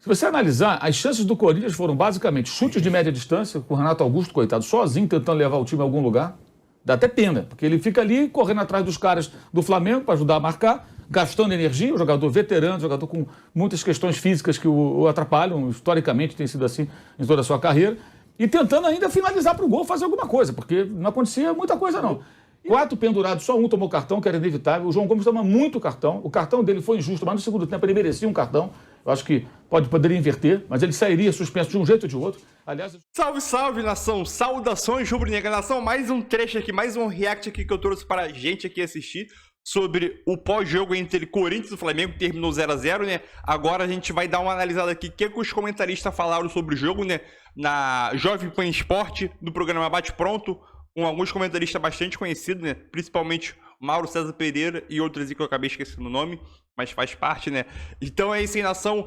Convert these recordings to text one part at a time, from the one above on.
Se você analisar, as chances do Corinthians foram basicamente chutes de média distância, com o Renato Augusto, coitado, sozinho tentando levar o time a algum lugar. Dá até pena, porque ele fica ali correndo atrás dos caras do Flamengo para ajudar a marcar, gastando energia, um jogador veterano, um jogador com muitas questões físicas que o atrapalham, historicamente tem sido assim em toda a sua carreira, e tentando ainda finalizar para o gol, fazer alguma coisa, porque não acontecia muita coisa não. 4 pendurados, só um tomou cartão, que era inevitável. O João Gomes toma muito cartão. O cartão dele foi injusto, mas no segundo tempo ele merecia um cartão. Eu acho que poderia inverter, mas ele sairia suspenso de um jeito ou de outro. Aliás... Salve, salve, nação! Saudações, rubro-negra nação! Mais um trecho aqui, mais um react aqui que eu trouxe para a gente aqui assistir sobre o pós-jogo entre Corinthians e Flamengo, que terminou 0x0, né? Agora a gente vai dar uma analisada aqui, o que os comentaristas falaram sobre o jogo, né? Na Jovem Pan Esporte, do programa Bate Pronto, com alguns comentaristas bastante conhecidos, né? Principalmente Mauro César Pereira e outros aí que eu acabei esquecendo o nome, mas faz parte, né? Então é isso aí, nação.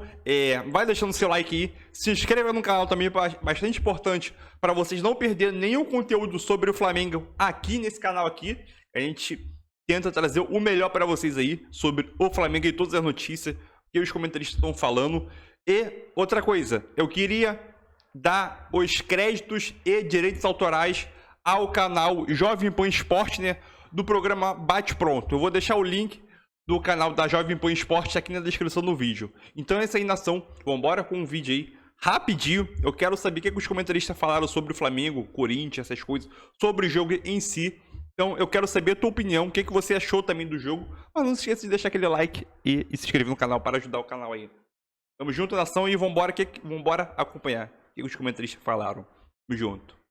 Vai deixando seu like aí, se inscreva no canal também, bastante importante para vocês não perderem nenhum conteúdo sobre o Flamengo aqui nesse canal aqui. A gente tenta trazer o melhor para vocês aí sobre o Flamengo e todas as notícias que os comentaristas estão falando. E outra coisa, eu queria dar os créditos e direitos autorais ao canal Jovem Pan Esporte, né, do programa Bate Pronto. Eu vou deixar o link do canal da Jovem Pan Esporte aqui na descrição do vídeo. Então é isso aí, nação. Vamos embora com um vídeo aí, rapidinho. Eu quero saber o que os comentaristas falaram sobre o Flamengo, Corinthians, essas coisas, sobre o jogo em si. Então eu quero saber a tua opinião, o que você achou também do jogo. Mas não se esqueça de deixar aquele like e se inscrever no canal para ajudar o canal aí. Tamo junto, nação, e vambora acompanhar o que os comentaristas falaram. Tamo junto.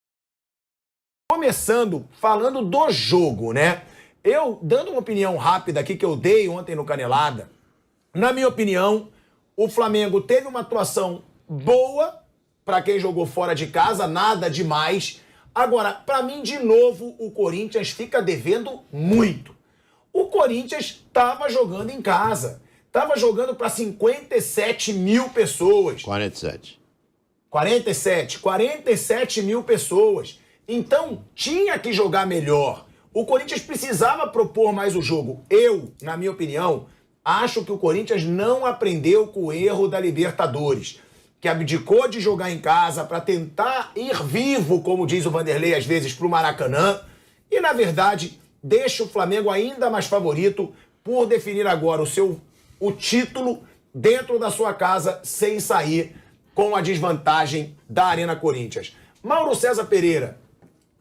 Começando falando do jogo, né? Eu, dando uma opinião rápida aqui que eu dei ontem no Canelada, na minha opinião, o Flamengo teve uma atuação boa para quem jogou fora de casa, nada demais. Agora, para mim, de novo, o Corinthians fica devendo muito. O Corinthians estava jogando em casa, estava jogando para 57 mil pessoas. 47 mil pessoas. Então, tinha que jogar melhor. O Corinthians precisava propor mais o jogo. Eu, na minha opinião, acho que o Corinthians não aprendeu com o erro da Libertadores, que abdicou de jogar em casa para tentar ir vivo, como diz o Vanderlei às vezes, para o Maracanã, e, na verdade, deixa o Flamengo ainda mais favorito por definir agora o título dentro da sua casa, sem sair com a desvantagem da Arena Corinthians. Mauro César Pereira,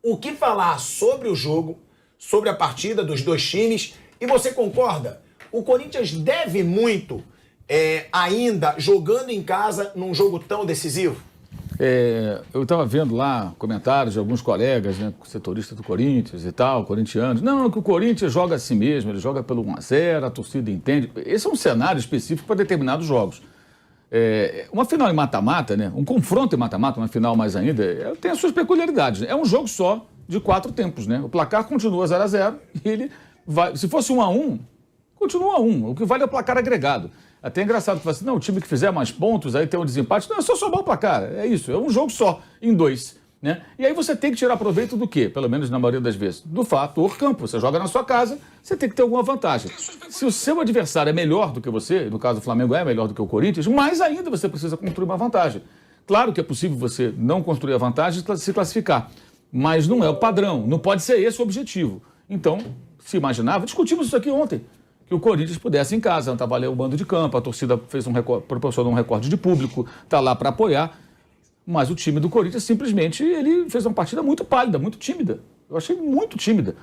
o que falar sobre o jogo, sobre a partida dos dois times? E você concorda? O Corinthians deve muito ainda jogando em casa num jogo tão decisivo? Eu estava vendo lá comentários de alguns colegas, né, setoristas do Corinthians e tal, corintianos. Não, que o Corinthians joga assim mesmo, ele joga pelo 1x0, a torcida entende. Esse é um cenário específico para determinados jogos. Uma final em mata-mata, né? Um confronto em mata-mata, uma final mais ainda, tem as suas peculiaridades. Né? É um jogo só de 4 tempos, né? O placar continua 0x0 e ele vai... Se fosse 1x1, continua 1. O que vale é o placar agregado. Até é engraçado que fala assim, não, o time que fizer mais pontos, aí tem um desempate. Não, é só somar o placar, é isso. É um jogo só, em 2. Né? E aí você tem que tirar proveito do quê? Pelo menos na maioria das vezes. Do fator campo. Você joga na sua casa, você tem que ter alguma vantagem. Se o seu adversário é melhor do que você, no caso do Flamengo é melhor do que o Corinthians, mais ainda você precisa construir uma vantagem. Claro que é possível você não construir a vantagem e se classificar, mas não é o padrão, não pode ser esse o objetivo. Então, se imaginava, discutimos isso aqui ontem, que o Corinthians pudesse em casa, estava ali o mando de campo, a torcida proporcionou um recorde de público, está lá para apoiar. Mas o time do Corinthians simplesmente ele fez uma partida muito pálida, muito tímida. Eu achei muito tímida.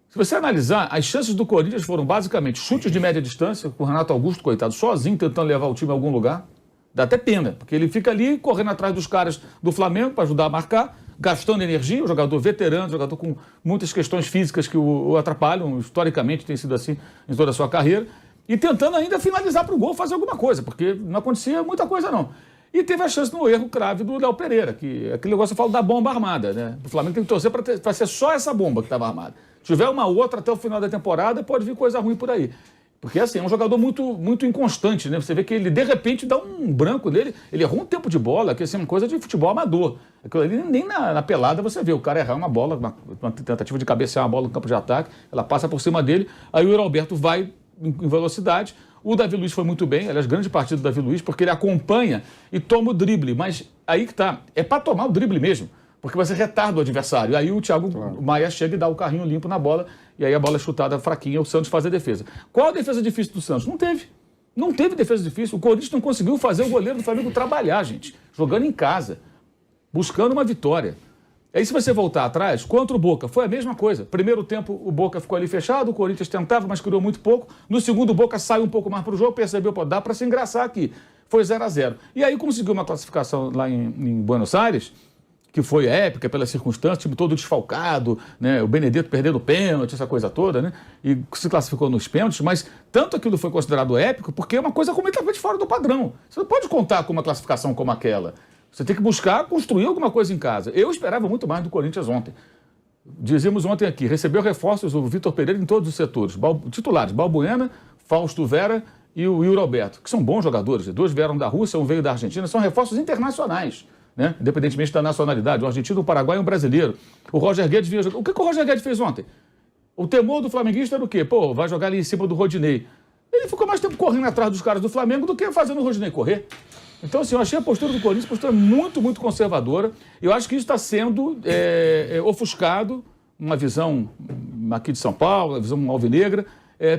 Se você analisar, as chances do Corinthians foram basicamente chutes de média distância, com o Renato Augusto, coitado, sozinho tentando levar o time a algum lugar. Dá até pena, porque ele fica ali correndo atrás dos caras do Flamengo para ajudar a marcar, gastando energia, um jogador veterano, um jogador com muitas questões físicas que o atrapalham, historicamente tem sido assim em toda a sua carreira, e tentando ainda finalizar para o gol, fazer alguma coisa, porque não acontecia muita coisa não. E teve a chance no erro crave do Léo Pereira, que aquele negócio eu falo da bomba armada, né? O Flamengo tem que torcer para ser só essa bomba que estava armada. Se tiver uma outra até o final da temporada, pode vir coisa ruim por aí. Porque assim, é um jogador muito inconstante, né? Você vê que ele, de repente, dá um branco nele, ele errou um tempo de bola, que assim, é uma coisa de futebol amador. Aquilo ali, nem na pelada você vê o cara errar uma bola, uma tentativa de cabecear uma bola no campo de ataque, ela passa por cima dele, aí o Yuri Alberto vai em velocidade, O Davi Luiz foi muito bem, aliás, grande partida do Davi Luiz, porque ele acompanha e toma o drible. Mas aí que tá, é para tomar o drible mesmo, porque você retarda o adversário. Aí o Thiago Maia chega e dá o carrinho limpo na bola, e aí a bola é chutada fraquinha, o Santos faz a defesa. Qual a defesa difícil do Santos? Não teve. Não teve defesa difícil. O Corinthians não conseguiu fazer o goleiro do Flamengo trabalhar, gente. Jogando em casa, buscando uma vitória. Aí se você voltar atrás, contra o Boca, foi a mesma coisa. Primeiro tempo o Boca ficou ali fechado, o Corinthians tentava, mas criou muito pouco. No segundo o Boca saiu um pouco mais para o jogo, percebeu, pô, dá para se engraçar aqui. Foi 0-0. E aí conseguiu uma classificação lá em Buenos Aires, que foi épica pelas circunstâncias, time todo desfalcado, né? O Benedetto perdendo o pênalti, essa coisa toda, né? E se classificou nos pênaltis, mas tanto aquilo foi considerado épico, porque é uma coisa completamente fora do padrão. Você não pode contar com uma classificação como aquela. Você tem que buscar construir alguma coisa em casa. Eu esperava muito mais do Corinthians ontem. Dizíamos ontem aqui, recebeu reforços o Vitor Pereira em todos os setores. Titulares, Balbuena, Fausto Vera e o Yuri Alberto, que são bons jogadores. Dois vieram da Rússia, um veio da Argentina, são reforços internacionais, né? Independentemente da nacionalidade. O argentino, o paraguai e um brasileiro. O Roger Guedes vinha jogar. O que o Roger Guedes fez ontem? O temor do flamenguista era o quê? Pô, vai jogar ali em cima do Rodinei. Ele ficou mais tempo correndo atrás dos caras do Flamengo do que fazendo o Rodinei correr. Então, assim, eu achei a postura do Corinthians postura muito, muito conservadora. Eu acho que isso está sendo ofuscado, uma visão aqui de São Paulo, uma visão alvinegra,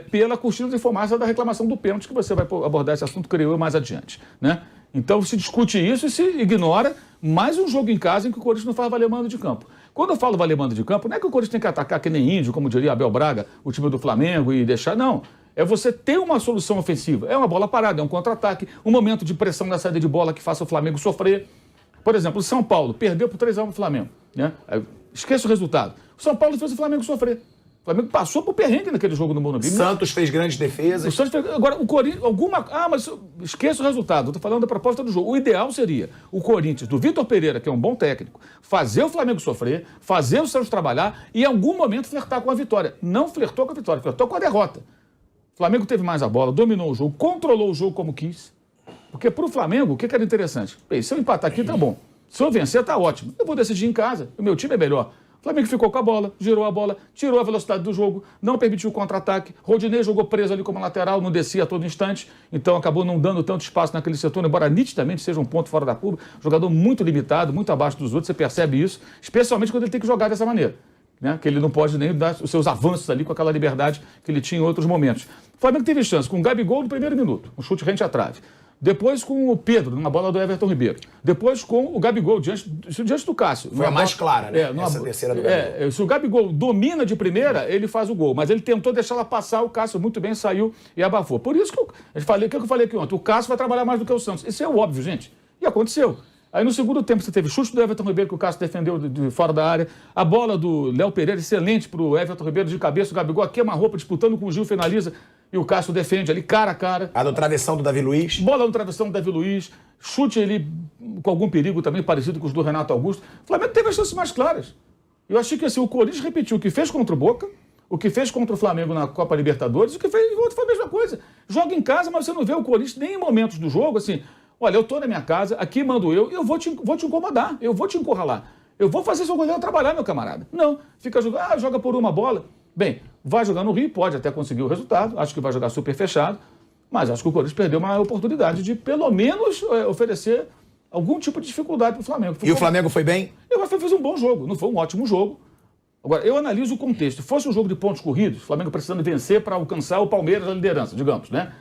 pela cortina de fumaça da reclamação do pênalti, que você vai abordar esse assunto, creio eu, mais adiante, né? Então, se discute isso e se ignora mais um jogo em casa em que o Corinthians não faz valer mando de campo. Quando eu falo valer mando de campo, não é que o Corinthians tem que atacar que nem índio, como diria Abel Braga, o time do Flamengo, e deixar, não. É você ter uma solução ofensiva. É uma bola parada, é um contra-ataque, um momento de pressão na saída de bola que faça o Flamengo sofrer. Por exemplo, o São Paulo perdeu por 3-1 no Flamengo, né? Esqueça o resultado. O São Paulo fez o Flamengo sofrer. O Flamengo passou por perrengue naquele jogo no Morumbi. Santos fez grandes defesas. O Santos fez... Agora, o Corinthians... mas esqueça o resultado. Eu estou falando da proposta do jogo. O ideal seria o Corinthians, do Vitor Pereira, que é um bom técnico, fazer o Flamengo sofrer, fazer o Santos trabalhar e, em algum momento, flertar com a vitória. Não flertou com a vitória, flertou com a derrota. O Flamengo teve mais a bola, dominou o jogo, controlou o jogo como quis. Porque para o Flamengo, o que era interessante? Bem, se eu empatar aqui, tá bom. Se eu vencer, tá ótimo. Eu vou decidir em casa. O meu time é melhor. O Flamengo ficou com a bola, girou a bola, tirou a velocidade do jogo, não permitiu o contra-ataque. Rodinei jogou preso ali como lateral, não descia a todo instante. Então acabou não dando tanto espaço naquele setor, embora nitidamente seja um ponto fora da curva. Jogador muito limitado, muito abaixo dos outros. Você percebe isso, especialmente quando ele tem que jogar dessa maneira. Né? Que ele não pode nem dar os seus avanços ali com aquela liberdade que ele tinha em outros momentos. O Flamengo teve chance com o Gabigol no primeiro minuto, um chute rente à trave. Depois com o Pedro, numa bola do Everton Ribeiro. Depois com o Gabigol, diante do Cássio. Foi a mais clara, né? Essa terceira do Gabigol. Se o Gabigol domina de primeira, ele faz o gol. Mas ele tentou deixar ela passar, o Cássio muito bem saiu e abafou. Por isso que eu falei aqui ontem. O Cássio vai trabalhar mais do que o Santos. Isso é o óbvio, gente. E aconteceu. Aí no segundo tempo você teve chute do Everton Ribeiro, que o Cássio defendeu de fora da área. A bola do Léo Pereira, excelente para o Everton Ribeiro de cabeça. O Gabigol queima-roupa, disputando com o Gil, finaliza. E o Cássio defende ali, cara a cara. A do travessão do Davi Luiz. Bola no travessão do Davi Luiz. Chute ali com algum perigo também, parecido com os do Renato Augusto. O Flamengo teve as chances mais claras. Eu achei que assim, o Corinthians repetiu o que fez contra o Boca, o que fez contra o Flamengo na Copa Libertadores, o que fez o outro foi a mesma coisa. Joga em casa, mas você não vê o Corinthians nem em momentos do jogo, assim... Olha, eu estou na minha casa, aqui mando eu vou te incomodar, eu vou te encurralar. Eu vou fazer seu goleiro trabalhar, meu camarada. Não, fica jogando, joga por uma bola. Bem, vai jogar no Rio, pode até conseguir o resultado, acho que vai jogar super fechado, mas acho que o Corinthians perdeu uma oportunidade de, pelo menos, oferecer algum tipo de dificuldade para o Flamengo. E o Flamengo foi bem? Eu acho que fez um bom jogo, não foi um ótimo jogo. Agora, eu analiso o contexto. Se fosse um jogo de pontos corridos, o Flamengo precisando vencer para alcançar o Palmeiras na liderança, digamos, né?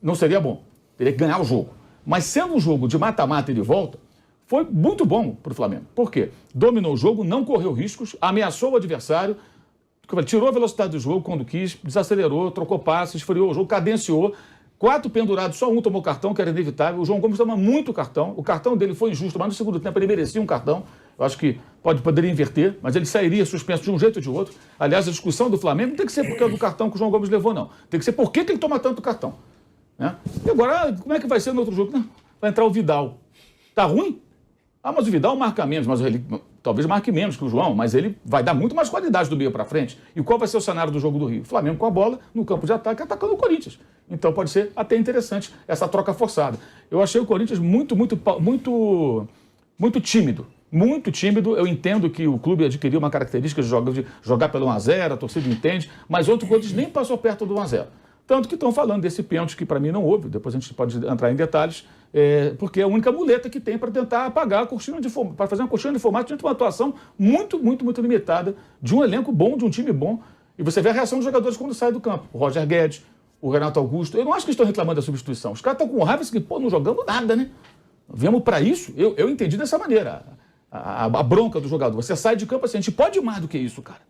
Não seria bom, teria que ganhar o jogo. Mas sendo um jogo de mata-mata e de volta, foi muito bom para o Flamengo. Por quê? Dominou o jogo, não correu riscos, ameaçou o adversário, tirou a velocidade do jogo quando quis, desacelerou, trocou passes, esfriou o jogo, cadenciou. 4 pendurados, só um tomou cartão, que era inevitável. O João Gomes toma muito cartão. O cartão dele foi injusto, mas no segundo tempo ele merecia um cartão. Eu acho que poderia inverter, mas ele sairia suspenso de um jeito ou de outro. Aliás, a discussão do Flamengo não tem que ser por causa do cartão que o João Gomes levou, não. Tem que ser por que ele toma tanto cartão. Né? E agora, como é que vai ser no outro jogo? Não, vai entrar o Vidal. Tá ruim? Mas o Vidal marca menos, mas ele talvez marque menos que o João, mas ele vai dar muito mais qualidade do meio para frente. E qual vai ser o cenário do jogo do Rio? O Flamengo com a bola no campo de ataque, atacando o Corinthians. Então pode ser até interessante essa troca forçada. Eu achei o Corinthians muito tímido. Muito tímido. Eu entendo que o clube adquiriu uma característica de jogar pelo 1-0, a torcida entende, mas outro Corinthians nem passou perto do 1-0. Tanto que estão falando desse pênalti que para mim não houve, depois a gente pode entrar em detalhes, porque é a única muleta que tem para tentar apagar a cortina de fumaça, para fazer uma cortina de fumaça diante de uma atuação muito limitada, de um elenco bom, de um time bom. E você vê a reação dos jogadores quando saem do campo. O Roger Guedes, o Renato Augusto. Eu não acho que estão reclamando da substituição. Os caras estão com raiva assim, pô, não jogamos nada, né? Viemos para isso. Eu entendi dessa maneira. A bronca do jogador. Você sai de campo assim, a gente pode mais do que isso, cara.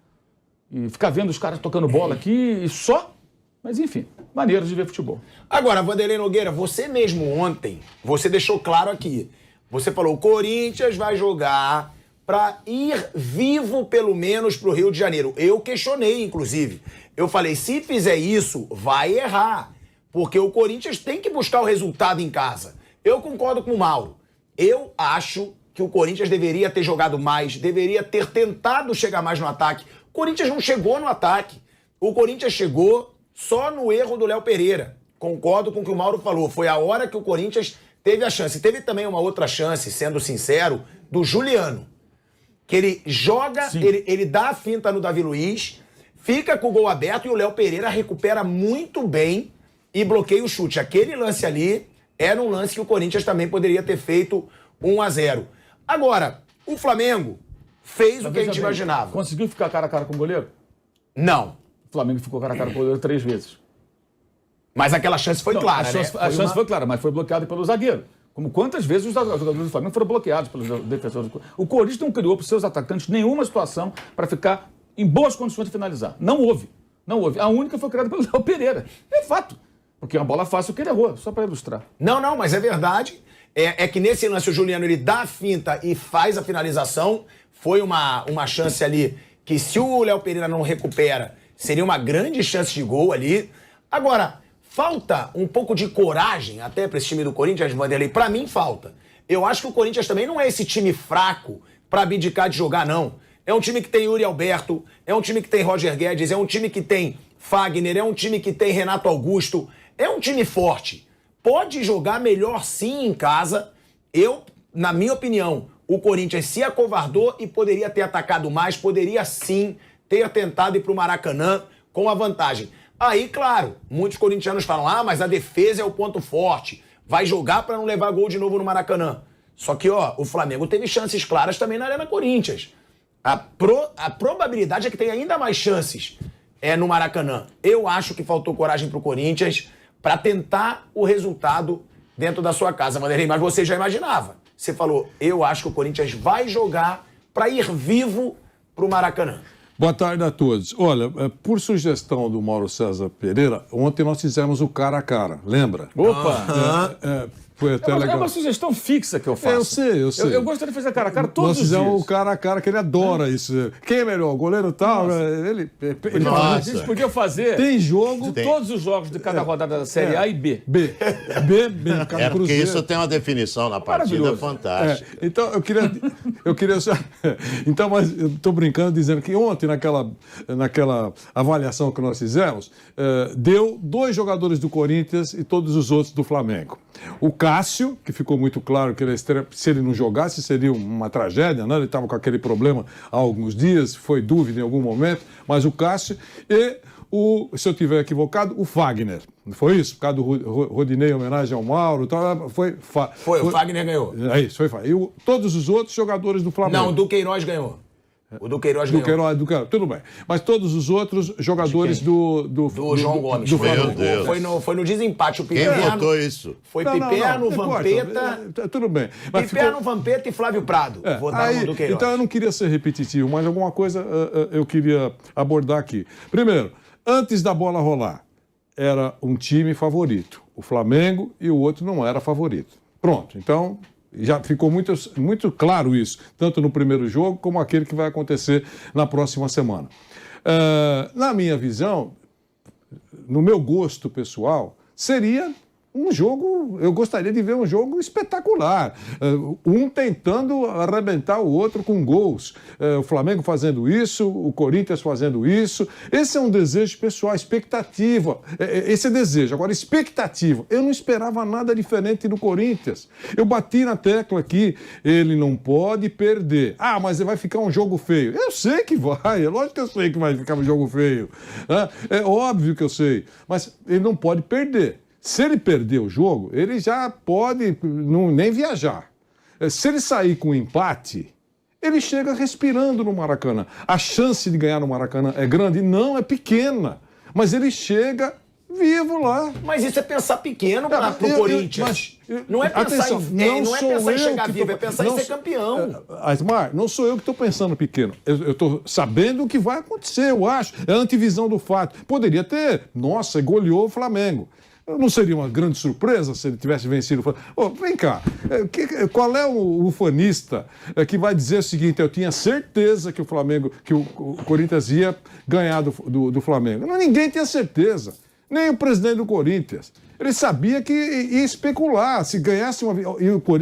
E ficar vendo os caras tocando bola aqui e só. Mas, enfim, maneiras de ver futebol. Agora, Vanderlei Nogueira, você mesmo ontem, você deixou claro aqui. Você falou, o Corinthians vai jogar para ir vivo, pelo menos, para o Rio de Janeiro. Eu questionei, inclusive. Eu falei, se fizer isso, vai errar. Porque o Corinthians tem que buscar o resultado em casa. Eu concordo com o Mauro. Eu acho que o Corinthians deveria ter jogado mais, deveria ter tentado chegar mais no ataque. O Corinthians não chegou no ataque. O Corinthians chegou só no erro do Léo Pereira. Concordo com o que o Mauro falou. Foi a hora que o Corinthians teve a chance. Teve também uma outra chance, sendo sincero, do Juliano. Que ele joga, ele dá a finta no Davi Luiz, fica com o gol aberto e o Léo Pereira recupera muito bem e bloqueia o chute. Aquele lance ali era um lance que o Corinthians também poderia ter feito 1-0. Agora, o Flamengo fez o que a gente imaginava. Conseguiu ficar cara a cara com o goleiro? Não. O Flamengo ficou cara a cara com o goleiro 3 vezes. Mas aquela chance foi clara, a chance foi clara, mas foi bloqueada pelo zagueiro. Como quantas vezes os jogadores do Flamengo foram bloqueados pelos defensores. O Corinthians não criou para os seus atacantes nenhuma situação para ficar em boas condições de finalizar. Não houve. Não houve. A única foi criada pelo Léo Pereira. É fato. Porque é uma bola fácil que ele errou, só para ilustrar. Não, mas é verdade. É que nesse lance o Juliano ele dá a finta e faz a finalização. Foi uma chance ali que, se o Léo Pereira não recupera, seria uma grande chance de gol ali. Agora, falta um pouco de coragem até para esse time do Corinthians, Vanderlei. Para mim, falta. Eu acho que o Corinthians também não é esse time fraco para abdicar de jogar, não. É um time que tem Yuri Alberto, é um time que tem Roger Guedes, é um time que tem Fagner, é um time que tem Renato Augusto. É um time forte. Pode jogar melhor sim em casa. Na minha opinião, o Corinthians se acovardou e poderia ter atacado mais, poderia sim ter tentado ir para o Maracanã com a vantagem. Aí, claro, muitos corintianos falam, mas a defesa é o ponto forte, vai jogar para não levar gol de novo no Maracanã. Só que, o Flamengo teve chances claras também na Arena Corinthians. A probabilidade é que tenha ainda mais chances no Maracanã. Eu acho que faltou coragem pro Corinthians para tentar o resultado dentro da sua casa, Vanderlei, mas você já imaginava. Você falou, eu acho que o Corinthians vai jogar para ir vivo pro Maracanã. Boa tarde a todos. Olha, por sugestão do Mauro César Pereira, ontem nós fizemos o cara a cara, lembra? Opa! Foi até legal. É uma sugestão fixa que eu faço. Eu sei. Eu gostaria de fazer cara a cara todos os dias. Nós fizemos o cara a cara, que ele adora isso. Quem é melhor? O goleiro tal? Ele a gente podia fazer tem jogo, todos os jogos de cada rodada da Série A e B. B, cada porque Cruzeiro. isso tem uma definição na partida fantástica. Então, eu queria então, mas eu estou brincando dizendo que ontem, naquela avaliação que nós fizemos, deu 2 jogadores do Corinthians e todos os outros do Flamengo. O Cássio, que ficou muito claro que se ele não jogasse seria uma tragédia, né? Ele estava com aquele problema há alguns dias, foi dúvida em algum momento, mas o Cássio e se eu estiver equivocado, o Fagner. Não foi isso? Por causa do Rodinei, em homenagem ao Mauro. Foi, o Fagner ganhou. É isso, foi Fagner. E todos os outros jogadores do Flamengo. Não, o Duqueiroz ganhou. O Duqueiroz ganhou. Duqueiroz, tudo bem. Mas todos os outros jogadores do João Gomes. Flamengo. Meu Deus. Foi no desempate. O Quem votou isso? Foi Piperno, Vampeta. Tudo bem. Piperno, Vampeta e Flávio Prado. Votaram no Duqueiroz. Então eu não queria ser repetitivo, mas alguma coisa eu queria abordar aqui. Primeiro, antes da bola rolar, era um time favorito. O Flamengo e o outro não era favorito. Pronto, então já ficou muito claro isso, tanto no primeiro jogo como aquele que vai acontecer na próxima semana. Na minha visão, no meu gosto pessoal, seria um jogo, eu gostaria de ver um jogo espetacular. Um tentando arrebentar o outro com gols. O Flamengo fazendo isso, o Corinthians fazendo isso. Esse é um desejo pessoal, expectativa. Esse é desejo. Agora, expectativa. Eu não esperava nada diferente do Corinthians. Eu bati na tecla aqui, ele não pode perder. Ah, mas vai ficar um jogo feio. Eu sei que vai, é lógico que eu sei que vai ficar um jogo feio. É óbvio que eu sei. Mas ele não pode perder. Se ele perder o jogo, ele já pode nem viajar. Se ele sair com empate, ele chega respirando no Maracanã. A chance de ganhar no Maracanã é grande? Não, é pequena. Mas ele chega vivo lá. Mas isso é pensar pequeno pro Corinthians. Não é pensar em chegar vivo, é pensar em ser campeão. Asmar, não sou eu que estou pensando pequeno. Eu estou sabendo o que vai acontecer, eu acho. É a antivisão do fato. Poderia ter, nossa, goleou o Flamengo. Não seria uma grande surpresa se ele tivesse vencido o Flamengo? Vem cá, qual é o ufanista que vai dizer o seguinte: eu tinha certeza que o Corinthians ia ganhar do Flamengo? Não, ninguém tinha certeza, nem o presidente do Corinthians. Ele sabia que ia especular, se ganhasse uma...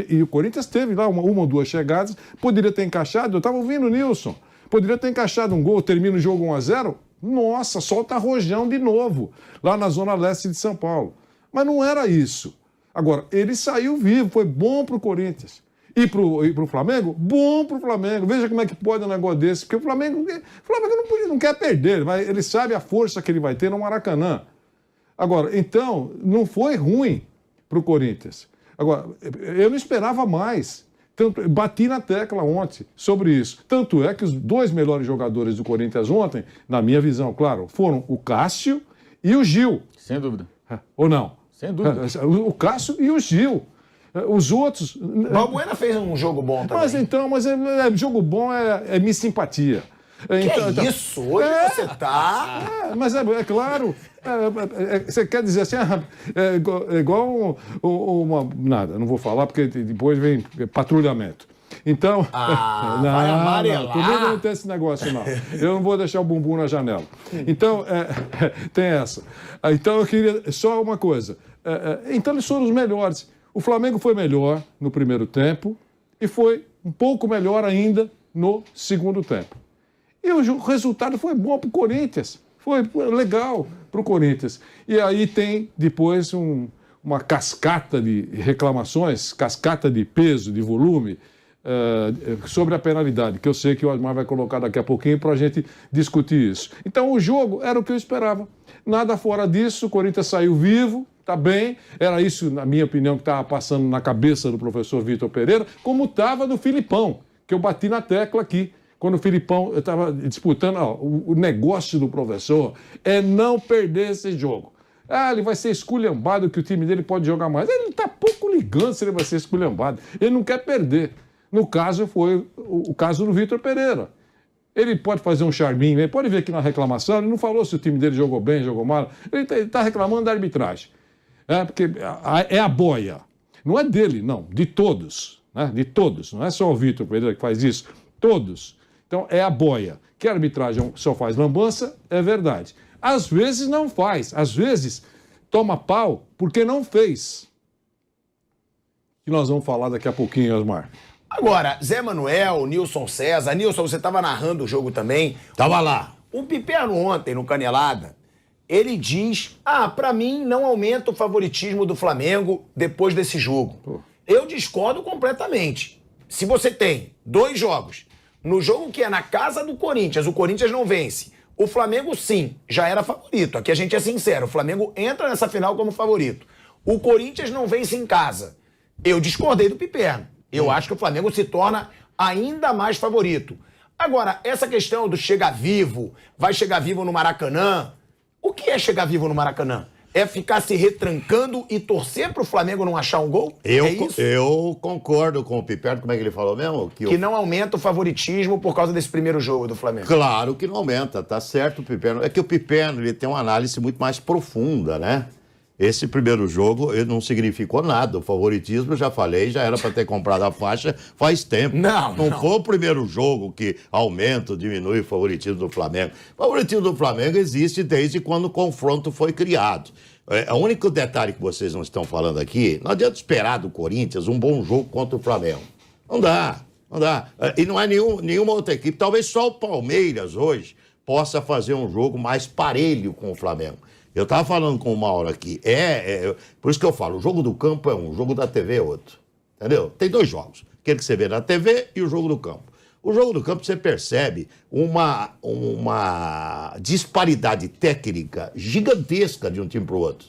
E o Corinthians teve lá uma ou duas chegadas, poderia ter encaixado, eu estava ouvindo o Nilson, poderia ter encaixado um gol, termina o jogo 1-0, nossa, solta rojão de novo, lá na zona leste de São Paulo. Mas não era isso. Agora, ele saiu vivo, foi bom para o Corinthians. E para o Flamengo? Bom para o Flamengo. Veja como é que pode um negócio desse, porque o Flamengo não quer perder, mas ele sabe a força que ele vai ter no Maracanã. Agora, então, não foi ruim para o Corinthians. Agora, eu não esperava mais. Tanto, bati na tecla ontem sobre isso. Tanto é que os dois melhores jogadores do Corinthians ontem, na minha visão, claro, foram o Cássio e o Gil. Sem dúvida. Ou não? Sem dúvida. O Cássio e o Gil. Os outros... Balbuena fez um jogo bom também. Mas jogo bom é minha simpatia. Isso? Hoje você tá... Mas é claro... você quer dizer assim, é igual nada, não vou falar porque depois vem patrulhamento. Então, vai amarelar. Comigo não tem esse negócio, não. Eu não vou deixar o bumbum na janela. Então, tem essa. Então, eu queria só uma coisa. Então, eles foram os melhores. O Flamengo foi melhor no primeiro tempo e foi um pouco melhor ainda no segundo tempo. E o resultado foi bom para o Corinthians. Foi legal para o Corinthians. E aí tem depois uma cascata de reclamações, cascata de peso, de volume, sobre a penalidade, que eu sei que o Asmar vai colocar daqui a pouquinho para a gente discutir isso. Então o jogo era o que eu esperava. Nada fora disso, o Corinthians saiu vivo, tá bem. Era isso, na minha opinião, que estava passando na cabeça do professor Vitor Pereira, como estava do Filipão, que eu bati na tecla aqui. Quando o Filipão estava disputando, o negócio do professor é não perder esse jogo. Ele vai ser esculhambado, que o time dele pode jogar mais. Ele está pouco ligando se ele vai ser esculhambado. Ele não quer perder. No caso, foi o caso do Vitor Pereira. Ele pode fazer um charminho, ele pode ver aqui na reclamação, ele não falou se o time dele jogou bem, jogou mal. Ele está reclamando da arbitragem. Porque é a boia. Não é dele, não, de todos. Né? De todos. Não é só o Vitor Pereira que faz isso. Todos. Então, é a boia. Que a arbitragem só faz lambança, é verdade. Às vezes não faz. Às vezes toma pau porque não fez. E nós vamos falar daqui a pouquinho, Osmar. Agora, Zé Manuel, Nilson César. Nilson, você estava narrando o jogo também. Tava lá. O Piperno ontem, no Canelada, ele diz, pra mim não aumenta o favoritismo do Flamengo depois desse jogo. Eu discordo completamente. Se você tem 2 jogos, no jogo que é na casa do Corinthians, o Corinthians não vence. O Flamengo, sim, já era favorito. Aqui a gente é sincero. O Flamengo entra nessa final como favorito. O Corinthians não vence em casa. Eu discordei do Piperno. Eu acho que o Flamengo se torna ainda mais favorito. Agora, essa questão do chegar vivo, vai chegar vivo no Maracanã. O que é chegar vivo no Maracanã? É ficar se retrancando e torcer pro Flamengo não achar um gol? Eu concordo com o Piperno. Como é que ele falou mesmo? Que não aumenta o favoritismo por causa desse primeiro jogo do Flamengo. Claro que não aumenta, tá certo o Piperno. É que o Piperno ele tem uma análise muito mais profunda, né? Esse primeiro jogo ele não significou nada. O favoritismo, eu já falei, já era para ter comprado a faixa faz tempo. Não foi o primeiro jogo que aumenta ou diminui o favoritismo do Flamengo. O favoritismo do Flamengo existe desde quando o confronto foi criado. O único detalhe que vocês não estão falando aqui, não adianta esperar do Corinthians um bom jogo contra o Flamengo. Não dá, não dá. E não é nenhuma outra equipe. Talvez só o Palmeiras hoje possa fazer um jogo mais parelho com o Flamengo. Eu estava falando com o Mauro aqui. Por isso que eu falo, o jogo do campo é um, o jogo da TV é outro. Entendeu? Tem 2 jogos. Aquele que você vê na TV e o jogo do campo. O jogo do campo você percebe uma disparidade técnica gigantesca de um time para o outro.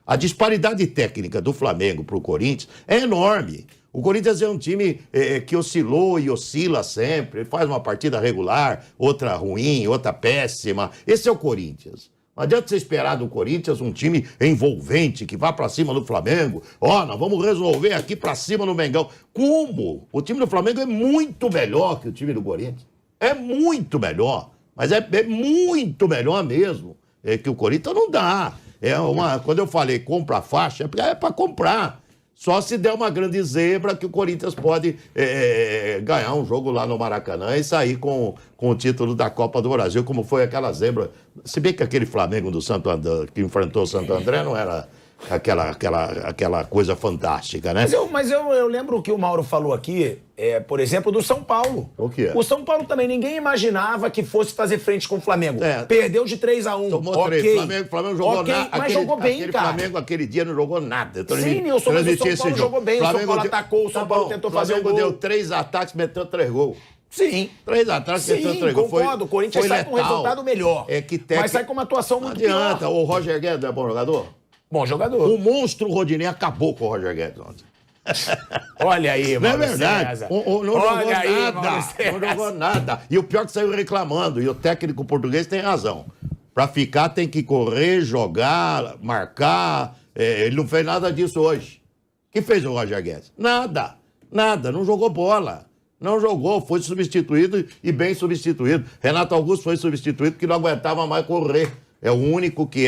A disparidade técnica do Flamengo para o Corinthians é enorme. O Corinthians é um time que oscilou e oscila sempre. Ele faz uma partida regular, outra ruim, outra péssima. Esse é o Corinthians. Não adianta você esperar do Corinthians um time envolvente, que vá pra cima do Flamengo. Nós vamos resolver aqui pra cima no Mengão. Como? O time do Flamengo é muito melhor que o time do Corinthians. É muito melhor. Mas é muito melhor mesmo que o Corinthians. Não dá. Quando eu falei compra a faixa, é pra comprar. Só se der uma grande zebra que o Corinthians pode ganhar um jogo lá no Maracanã e sair com o título da Copa do Brasil, como foi aquela zebra. Se bem que aquele Flamengo do Santo André, que enfrentou o Santo André não era aquela coisa fantástica, né? Mas eu lembro o que o Mauro falou aqui, por exemplo, do São Paulo. O que é? O São Paulo também, ninguém imaginava que fosse fazer frente com o Flamengo. Perdeu de 3-1. Tomou 3. Flamengo jogou nada. Mas jogou bem, aquele cara. Flamengo aquele dia não jogou nada. Sim, Nilson, mas o São Paulo jogou bem. O São Paulo atacou, o São Paulo tentou fazer o gol. O Flamengo deu 3 ataques, meteu 3 gols. Sim. 3 ataques, meteu 3 gols. Concordo, o Corinthians sai com um resultado melhor. Mas sai com uma atuação muito pior. Não adianta. O Roger Guedes é bom jogador? Bom jogador. O monstro Rodinei acabou com o Roger Guedes ontem. Olha aí, Não é Mauro verdade? César. Não jogou nada. E o pior que saiu reclamando. E o técnico português tem razão. Pra ficar tem que correr, jogar, marcar. Ele não fez nada disso hoje. O que fez o Roger Guedes? Nada. Não jogou bola. Não jogou, foi substituído e bem substituído. Renato Augusto foi substituído porque não aguentava mais correr. É o único que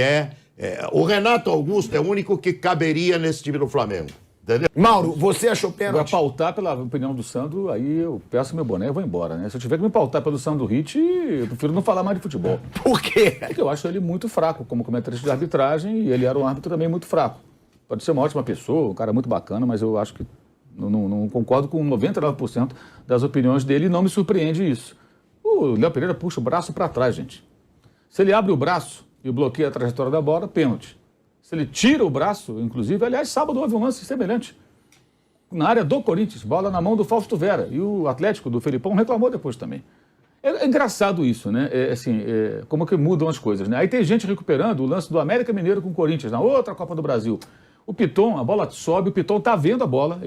o Renato Augusto é o único que caberia nesse time do Flamengo. Entendeu? Mauro, você achou Vai pênalti? pautar pela opinião do Sandro, aí eu peço meu boné e vou embora, né? Se eu tiver que me pautar pelo Sandro Ritt, eu prefiro não falar mais de futebol. Por quê? Porque eu acho ele muito fraco como comentarista de arbitragem e ele era um árbitro também muito fraco. Pode ser uma ótima pessoa, um cara muito bacana, mas eu acho que não concordo com 99% das opiniões dele e não me surpreende isso. O Léo Pereira puxa o braço para trás, gente. Se ele abre o braço e bloqueia a trajetória da bola, pênalti. Se ele tira o braço, inclusive, aliás, sábado houve um lance semelhante. Na área do Corinthians, bola na mão do Fausto Vera. E o Atlético do Felipão reclamou depois também. É engraçado isso, né? Como que mudam as coisas, né? Aí tem gente recuperando o lance do América Mineiro com o Corinthians, na outra Copa do Brasil. O Piton, a bola sobe, o Piton tá vendo a bola,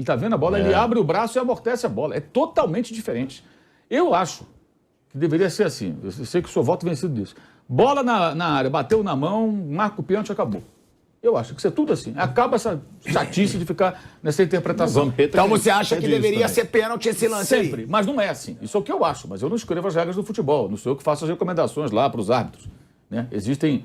ele abre o braço e amortece a bola. É totalmente diferente. Eu acho que deveria ser assim. Eu sei que o senhor voto vencido disso. Bola na área, bateu na mão, marca o pênalti e acabou. Eu acho que isso é tudo assim. Acaba essa chatice de ficar nessa interpretação. Então você acha que deveria ser pênalti esse lance Sempre, aí? mas não é assim. Isso é o que eu acho, mas eu não escrevo as regras do futebol. Não sou eu que faço as recomendações lá para os árbitros, né? Existem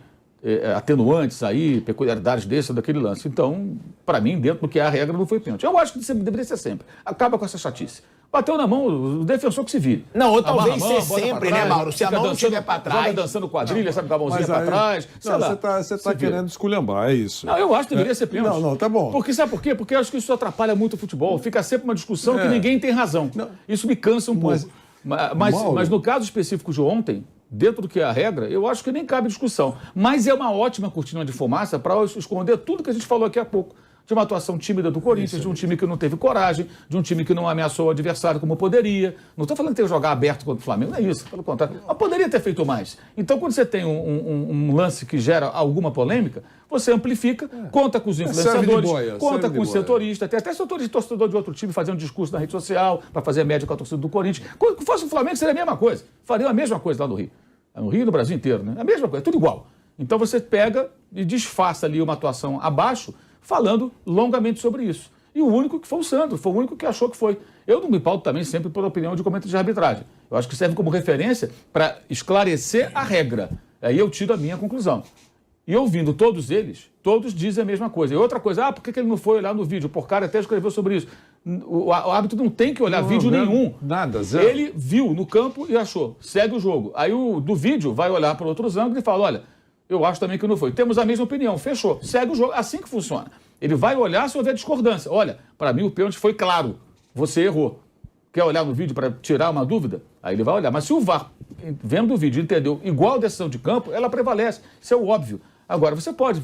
atenuantes aí, peculiaridades desse ou daquele lance. Então, para mim, dentro do que é a regra, não foi pênalti. Eu acho que deveria ser sempre. Acaba com essa chatice. Bateu na mão, o defensor que se vire. Não, ou talvez Amarra a mão, ser bota sempre, pra trás, né, Mauro? Se a fica mão não dançando- estiver pra joga trás... dançando quadrilha, sabe, com a mãozinha Mas pra aí- trás. sei Não, lá. você tá Se vira. querendo esculhambar, é isso. Não, eu acho que deveria ser pênalti. Não, tá bom. Porque sabe por quê? Porque eu acho que isso atrapalha muito o futebol. Fica sempre uma discussão que ninguém tem razão. Isso me cansa um pouco. Mauro- Mas no caso específico de ontem, dentro do que é a regra, eu acho que nem cabe discussão. Mas é uma ótima cortina de fumaça para esconder tudo que a gente falou aqui há pouco. De uma atuação tímida do Corinthians, de um time que não teve coragem, de um time que não ameaçou o adversário como poderia. Não estou falando que tem que jogar aberto contra o Flamengo, não é isso, pelo contrário. Mas poderia ter feito mais. Então, quando você tem um lance que gera alguma polêmica, você amplifica, conta com os influenciadores, conta com os setoristas, tem até setorista torcedor de outro time fazendo discurso na rede social para fazer média com a torcida do Corinthians. Quando fosse o Flamengo, seria a mesma coisa. Faria a mesma coisa lá no Rio. No Rio e no Brasil inteiro, né? A mesma coisa, tudo igual. Então você pega e disfarça ali uma atuação abaixo, falando longamente sobre isso. E o único que foi o Sandro, foi o único que achou que foi. Eu não me pauto também sempre por opinião de comentarista de arbitragem. Eu acho que serve como referência para esclarecer a regra. Aí eu tiro a minha conclusão. E ouvindo todos eles, todos dizem a mesma coisa. E outra coisa, por que ele não foi olhar no vídeo? O Porcari até escreveu sobre isso. O árbitro não tem que olhar vídeo nenhum. Nada, zero. Ele viu no campo e achou, segue o jogo. Aí o do vídeo vai olhar para outros ângulos e fala, olha, Eu acho também que não foi. Temos a mesma opinião. Fechou. Segue o jogo. Assim que funciona. Ele vai olhar se houver discordância. Olha, para mim o pênalti foi claro. Você errou. Quer olhar no vídeo para tirar uma dúvida? Aí ele vai olhar. Mas se o VAR, vendo o vídeo, entendeu igual a decisão de campo, ela prevalece. Isso é o óbvio. Agora, você pode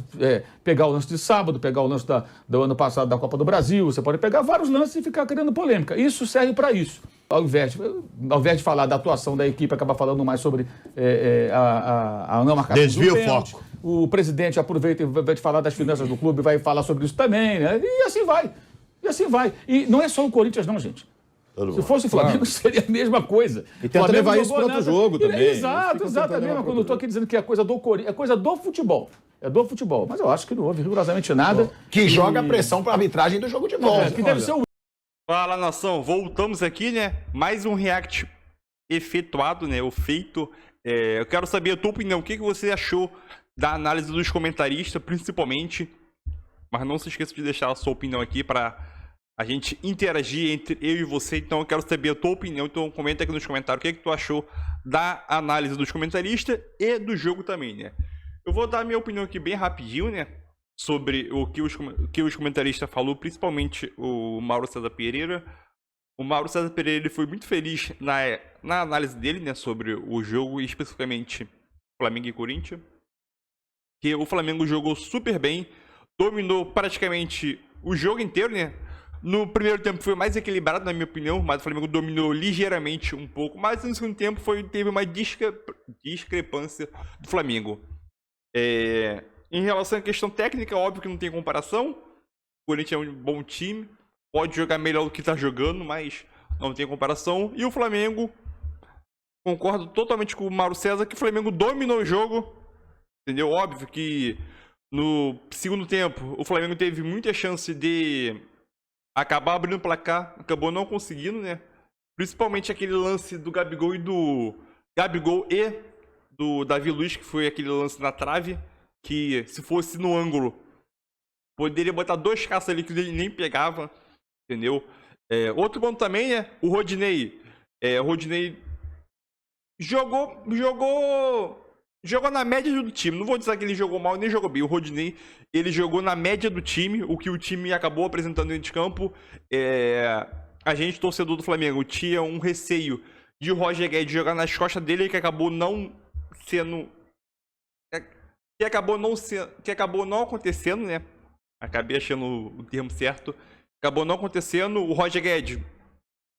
pegar o lance de sábado, pegar o lance do ano passado da Copa do Brasil, você pode pegar vários lances e ficar criando polêmica. Isso serve para isso. Ao invés de falar da atuação da equipe, acabar falando mais sobre a não marcação Desvia do o pênalti. foco. O presidente aproveita e vai falar das finanças do clube, vai falar sobre isso também, né? E assim vai. E assim vai. E não é só o Corinthians, não, gente. Se fosse o Flamengo, seria a mesma coisa. E tenta levar isso para outro jogo também. Exato, exatamente. Quando eu estou aqui dizendo que é coisa do Corinthians, é coisa do futebol. É do futebol. Mas eu acho que não houve rigorosamente nada. Que joga pressão para a arbitragem do jogo de volta. Que deve ser o... Fala, nação. Voltamos aqui, né? Mais um react efetuado, né? O feito. Eu quero saber a tua opinião. O que você achou da análise dos comentaristas, principalmente. Mas não se esqueça de deixar a sua opinião aqui para a gente interagir entre eu e você. Então eu quero saber a tua opinião. Então comenta aqui nos comentários o que tu achou da análise dos comentaristas e do jogo também, né? Eu vou dar a minha opinião aqui bem rapidinho, né? Sobre o que os comentaristas falou, principalmente o Mauro César Pereira. O Mauro César Pereira ele foi muito feliz na análise dele, né? Sobre o jogo, especificamente Flamengo e Corinthians. Que o Flamengo jogou super bem, dominou praticamente o jogo inteiro, né? No primeiro tempo foi mais equilibrado, na minha opinião, mas o Flamengo dominou ligeiramente um pouco. Mas no segundo tempo teve uma discrepância do Flamengo. Em relação à questão técnica, óbvio que não tem comparação. O Corinthians é um bom time, pode jogar melhor do que está jogando, mas não tem comparação. E o Flamengo, concordo totalmente com o Mauro César, que o Flamengo dominou o jogo. Entendeu? Óbvio que no segundo tempo o Flamengo teve muita chance de acabar abrindo o placar, acabou não conseguindo, né? Principalmente aquele lance do Gabigol e do Davi Luiz, que foi aquele lance na trave, que se fosse no ângulo, poderia botar dois caças ali que ele nem pegava, entendeu? Outro ponto também é o Rodinei. O Rodinei jogou na média do time. Não vou dizer que ele jogou mal nem jogou bem. O Rodinei, ele jogou na média do time, o que o time acabou apresentando dentro de campo. A gente, torcedor do Flamengo, tinha um receio de o Roger Guedes jogar nas costas dele, que acabou não sendo... Que acabou não acontecendo, né? Acabei achando o termo certo. Acabou não acontecendo. O Roger Guedes,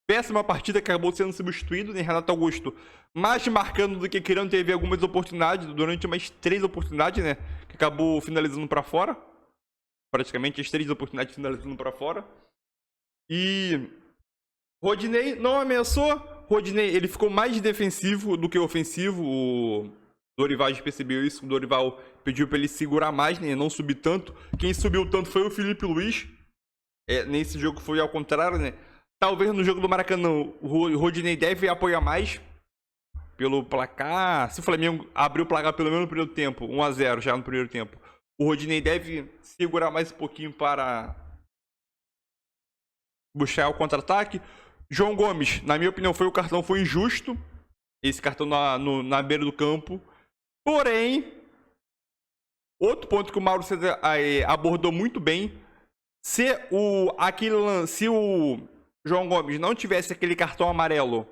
péssima partida, que acabou sendo substituído, né? Renato Augusto, mais marcando do que querendo, teve algumas oportunidades, durante umas 3 oportunidades, né? Que acabou finalizando para fora. Praticamente as 3 oportunidades finalizando para fora. E Rodinei não ameaçou. Rodinei, ele ficou mais defensivo do que ofensivo. O Dorival já percebeu isso. O Dorival pediu para ele segurar mais, né? Não subir tanto. Quem subiu tanto foi o Felipe Luiz. Nesse jogo foi ao contrário, né? Talvez no jogo do Maracanã o Rodinei deve apoiar mais pelo placar. Se o Flamengo abrir o placar pelo menos no primeiro tempo, 1-0 já no primeiro tempo, o Rodinei deve segurar mais um pouquinho para buscar o contra-ataque. João Gomes, na minha opinião, o cartão foi injusto. Esse cartão na beira do campo. Porém, outro ponto que o Mauro César abordou muito bem, se o João Gomes não tivesse aquele cartão amarelo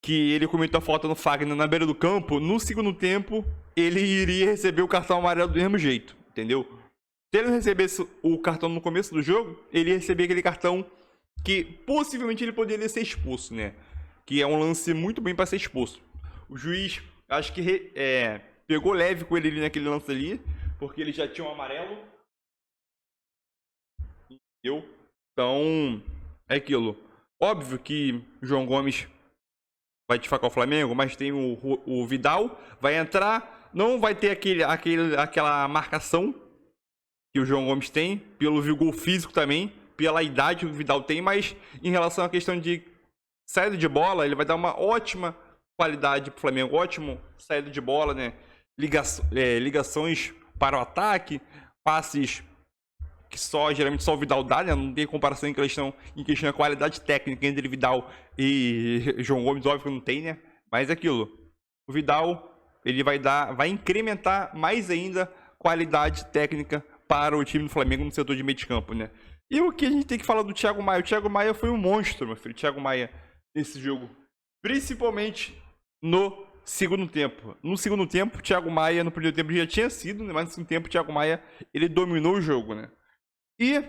que ele cometeu a falta no Fagner na beira do campo, no segundo tempo ele iria receber o cartão amarelo do mesmo jeito, entendeu? Se ele não recebesse o cartão no começo do jogo, ele ia receber aquele cartão que possivelmente ele poderia ser expulso, né? Que é um lance muito bem para ser expulso. O juiz, acho que pegou leve com ele ali naquele lance ali, porque ele já tinha um amarelo. Entendeu? Então, é aquilo. Óbvio que o João Gomes vai desfalcar o Flamengo, mas tem o Vidal, vai entrar, não vai ter aquela marcação que o João Gomes tem, pelo vigor físico também, pela idade que o Vidal tem, mas em relação à questão de saída de bola, ele vai dar uma ótima qualidade pro Flamengo, ótimo saída de bola, né? Ligações para o ataque, passes que geralmente só o Vidal dá, né? Não tem comparação em questão da qualidade técnica entre Vidal e João Gomes, óbvio que não tem, né? Mas é aquilo. O Vidal ele vai incrementar mais ainda qualidade técnica para o time do Flamengo no setor de meio de campo, né? E o que a gente tem que falar do Thiago Maia? O Thiago Maia foi um monstro, meu filho. O Thiago Maia nesse jogo, principalmente no segundo tempo. No segundo tempo, o Thiago Maia, no primeiro tempo já tinha sido, né? Mas no segundo tempo, o Thiago Maia, ele dominou o jogo, né? E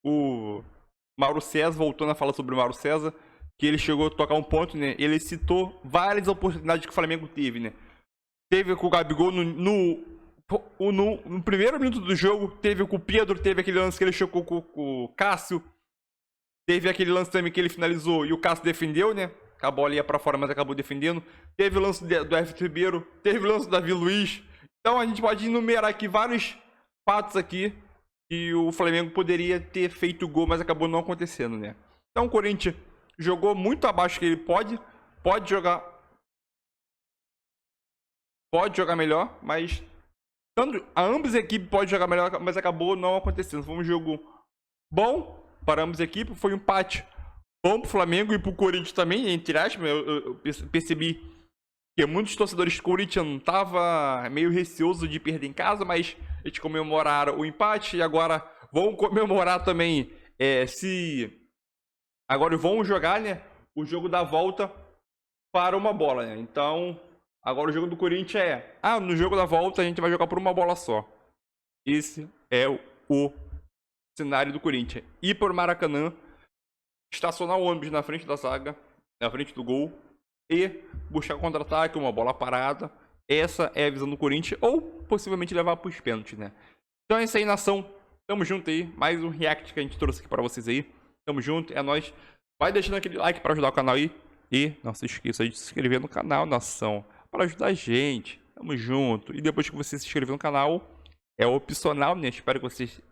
o Mauro César, voltando a falar sobre o Mauro César, que ele chegou a tocar um ponto, né? Ele citou várias oportunidades que o Flamengo teve, né? Teve com o Gabigol no primeiro minuto do jogo, teve com o Pedro, teve aquele lance que ele chocou com o Cássio, teve aquele lance também que ele finalizou e o Cássio defendeu, né? A bola ia pra fora, mas acabou defendendo. Teve o lance do Everton Ribeiro, teve o lance do Davi Luiz. Então a gente pode enumerar aqui vários fatos aqui que o Flamengo poderia ter feito gol, mas acabou não acontecendo, né? Então o Corinthians jogou muito abaixo que ele pode jogar melhor, mas tanto ambas as equipes podem jogar melhor, mas acabou não acontecendo. Foi um jogo bom para ambas as equipes, foi um empate bom pro Flamengo e pro Corinthians também, entre aspas. Eu percebi que muitos torcedores do Corinthians estavam meio receosos de perder em casa, mas eles comemoraram o empate e agora vão comemorar também agora vão jogar, né, o jogo da volta para uma bola, né? Então, agora o jogo do Corinthians no jogo da volta a gente vai jogar por uma bola só. Esse é o cenário do Corinthians. Ir por Maracanã, estacionar o ônibus na frente da zaga, na frente do gol e buscar contra-ataque, uma bola parada. Essa é a visão do Corinthians, ou possivelmente levar para os pênaltis, né? Então é isso aí, nação. Tamo junto aí. Mais um react que a gente trouxe aqui para vocês aí. Tamo junto, é nóis. Vai deixando aquele like para ajudar o canal aí. E não se esqueça de se inscrever no canal, nação, para ajudar a gente. Tamo junto. E depois que você se inscrever no canal, é opcional, né? Espero que se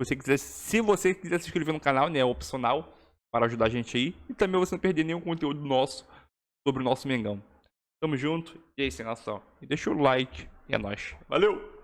você quiser se inscrever no canal, né? É opcional para ajudar a gente aí. E também você não perder nenhum conteúdo nosso sobre o nosso Mengão. Tamo junto. E é isso, nação. E deixa o like. E é nóis. Valeu!